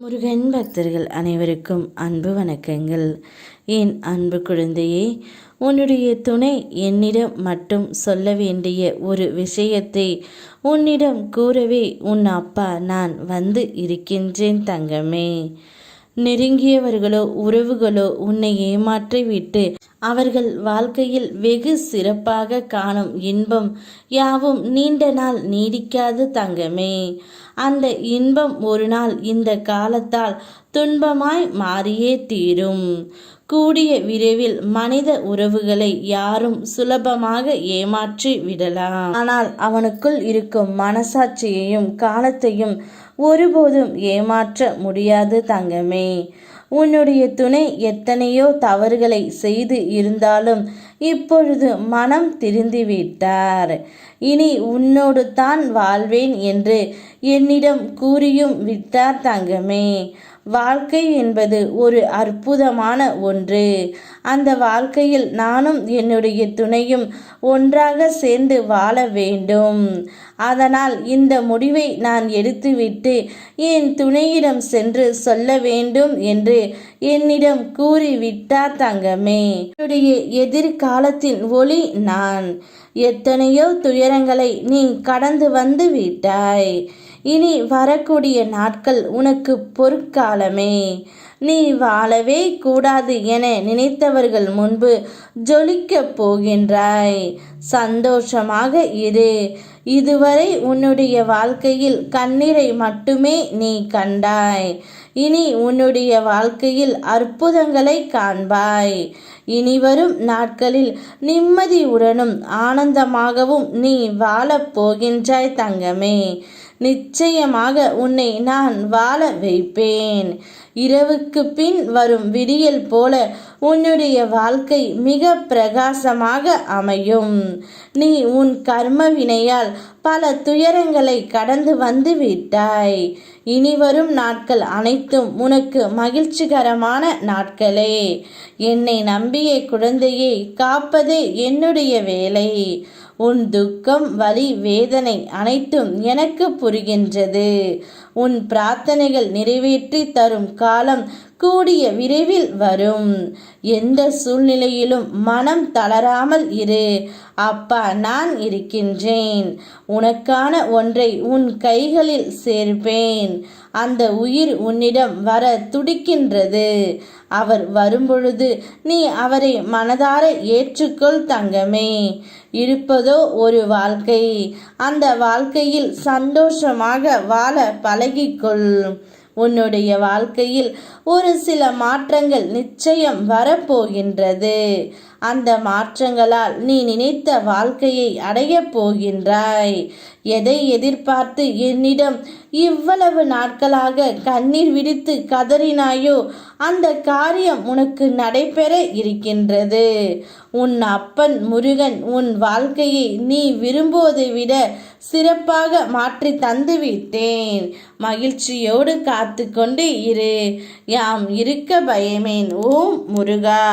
முருகன் பக்தர்கள் அனைவருக்கும் அன்பு வணக்கங்கள். என் அன்பு குழந்தையே, உன்னுடைய துணை என்னிடம் மட்டும் சொல்ல வேண்டிய ஒரு விஷயத்தை உன்னிடம் கூறவே உன் அப்பா நான் வந்து இருக்கின்றேன் தங்கமே. நெருங்கியவர்களோ உறவுகளோ உன்னை ஏமாற்றி விட்டு அவர்கள் வாழ்க்கையில் வெகு சிறப்பாக காணும் இன்பம் யாவும் நீண்ட நாள் நீடிக்காது தங்கமே. அந்த இன்பம் ஒரு நாள் இந்த காலத்தால் துன்பமாய் மாறியே தீரும். கூடிய விரைவில் மனித உறவுகளை யாரும் சுலபமாக ஏமாற்றி விடலாம். ஆனால் அவனுக்குள் இருக்கும் மனசாட்சியையும் காலத்தையும் ஒருபோதும் ஏமாற்ற முடியாது தங்கமே. உன்னுடைய துணை எத்தனையோ தவறுகளை செய்து இருந்தாலும் இப்பொழுது மனம் திருந்திவிட்டார். இனி உன்னோடு தான் வாழ்வேன் என்று என்னிடம் கூறியும் விட்டார் தங்கமே. வாழ்க்கை என்பது ஒரு அற்புதமான ஒன்று. அந்த வாழ்க்கையில் நானும் என்னுடைய துணையும் ஒன்றாக சேர்ந்து வாழ வேண்டும். அதனால் இந்த முடிவை நான் எடுத்துவிட்டு என் துணையிடம் சென்று சொல்ல வேண்டும் என்று என்னிடம் கூறிவிட்டார் தங்கமே. என்னுடைய எதிர்காலத்தின் ஒளி நான். எத்தனையோ துயரங்களை நீ கடந்து வந்து விட்டாய். இனி வரக்கூடிய நாட்கள் உனக்கு பொற்காலமே. நீ வாழவே கூடாது என நினைத்தவர்கள் முன்பு ஜொலிக்கப் போகின்றாய். சந்தோஷமாக இரு. இதுவரை உன்னுடைய வாழ்க்கையில் கண்ணீரை மட்டுமே நீ கண்டாய். இனி உன்னுடைய வாழ்க்கையில் அற்புதங்களை காண்பாய். இனிவரும் நாட்களில் நிம்மதியுடனும் ஆனந்தமாகவும் நீ வாழப் போகின்றாய் தங்கமே. நிச்சயமாக உன்னை நான் வாழ வைப்பேன். இரவுக்கு பின் வரும் விடியல் போல உன்னுடைய வாழ்க்கை மிக பிரகாசமாக அமையும். நீ உன் கர்ம வினையால் பல துயரங்களை கடந்து வந்து விட்டாய். இனிவரும் நாட்கள் அனைத்தும் உனக்கு மகிழ்ச்சிகரமான நாட்களே. என்னை நம்பிய குழந்தையை காப்பதே என்னுடைய வேலை. உன் துக்கம், வலி, வேதனை அனைத்தும் எனக்கு புரிகின்றது. உன் பிரார்த்தனைகள் நிறைவேற்றி தரும் காலம் கூடிய விரைவில் வரும். எந்த சூழ்நிலையிலும் மனம் தளராமல் இரு. அப்பா நான் இருக்கின்றேன். உனக்கான ஒன்றை உன் கைகளில் சேர்ப்பேன். அந்த உயிர் உன்னிடம் வர துடிக்கின்றது. அவர் வரும்பொழுது நீ அவரை மனதார ஏற்றுக்கொள் தங்கமே. இருப்பதோ ஒரு வாழ்க்கை. அந்த வாழ்க்கையில் சந்தோஷமாக வாழ பழகிக்கொள். உன்னுடைய வாழ்க்கையில் ஒரு சில மாற்றங்கள் நிச்சயம் வரப்போகின்றது. அந்த மாற்றங்களால் நீ நினைத்த வாழ்க்கையை அடையப் போகின்றாய். எதை எதிர்பார்த்து என்னிடம் இவ்வளவு நாட்களாக கண்ணீர் விடுத்து கதறினாயோ அந்த காரியம் உனக்கு நடைபெற இருக்கின்றது. உன் அப்பன் முருகன் உன் வாழ்க்கையை நீ விரும்புவதை விட சிறப்பாக மாற்றி தந்துவிட்டேன். மகிழ்ச்சியோடு காத்து கொண்டு இரு. யாம் இருக்க பயமேன். ஓம் முருகா.